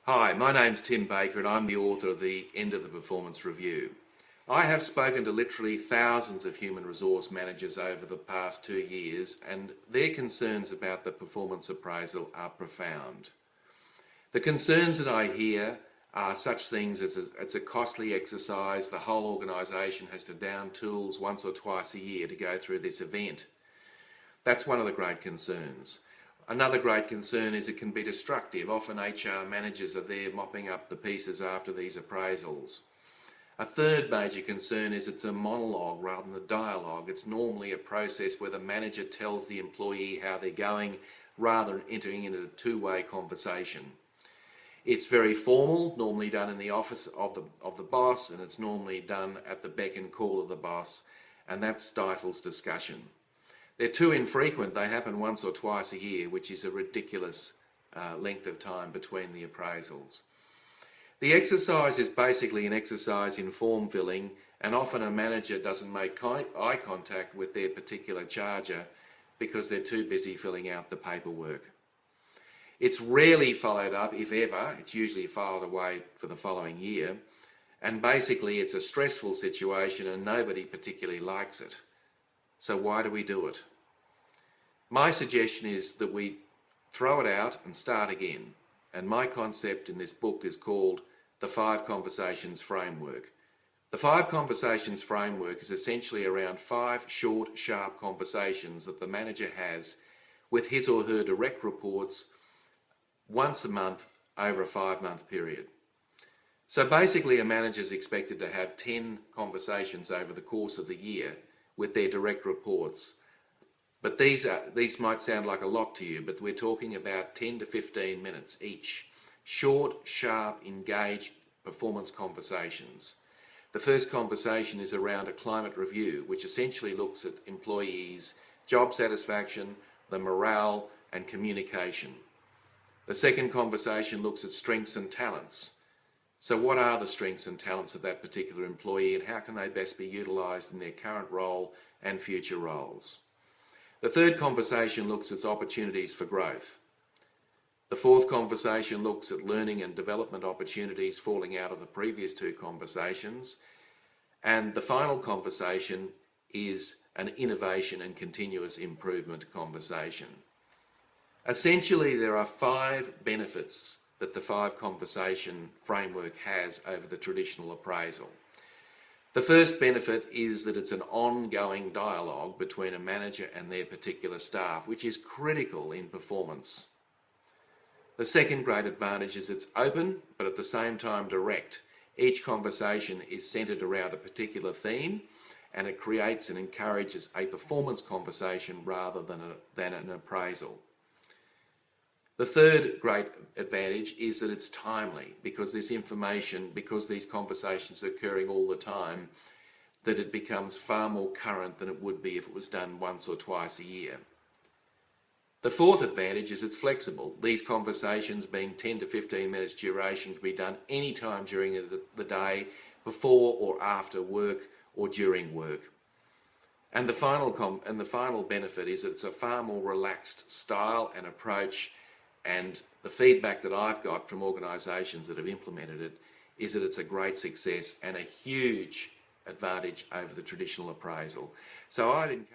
Hi, my name's Tim Baker and I'm the author of the End of the Performance Review. I have spoken to literally thousands of human resource managers over the past 2 years, and their concerns about the performance appraisal are profound. The concerns that I hear are such things as it's a costly exercise. The whole organisation has to down tools once or twice a year to go through this event. That's one of the great concerns. Another great concern is it can be destructive. Often HR managers are there mopping up the pieces after these appraisals. A third major concern is it's a monologue rather than a dialogue. It's normally a process where the manager tells the employee how they're going rather than entering into a two-way conversation. It's very formal, normally done in the office of the boss, and it's normally done at the beck and call of the boss, and that stifles discussion. They're too infrequent. They happen once or twice a year, which is a ridiculous length of time between the appraisals. The exercise is basically an exercise in form filling, and often a manager doesn't make eye contact with their particular charger because they're too busy filling out the paperwork. It's rarely followed up, if ever. It's usually filed away for the following year, and basically it's a stressful situation and nobody particularly likes it. So why do we do it? My suggestion is that we throw it out and start again. And my concept in this book is called the 5 Conversations Framework. The 5 Conversations Framework is essentially around 5 short, sharp conversations that the manager has with his or her direct reports once a month over a 5-month period. So basically a manager is expected to have 10 conversations over the course of the year with their direct reports. But these might sound like a lot to you, but we're talking about 10 to 15 minutes each. Short, sharp, engaged performance conversations. The first conversation is around a climate review, which essentially looks at employees' job satisfaction, the morale and communication. The second conversation looks at strengths and talents. So what are the strengths and talents of that particular employee and how can they best be utilised in their current role and future roles? The third conversation looks at opportunities for growth. The fourth conversation looks at learning and development opportunities falling out of the previous 2 conversations. And the final conversation is an innovation and continuous improvement conversation. Essentially, there are 5 benefits that the 5 Conversation Framework has over the traditional appraisal. The first benefit is that it's an ongoing dialogue between a manager and their particular staff, which is critical in performance. The second great advantage is it's open, but at the same time direct. Each conversation is centred around a particular theme, and it creates and encourages a performance conversation rather than an appraisal. The third great advantage is that it's timely, because this information, because these conversations are occurring all the time, that it becomes far more current than it would be if it was done once or twice a year. The fourth advantage is it's flexible. These conversations, being 10 to 15 minutes duration, can be done any time during the day, before or after work or during work. And the final benefit is that it's a far more relaxed style and approach. And the feedback that I've got from organisations that have implemented it is that it's a great success and a huge advantage over the traditional appraisal. So I'd encourage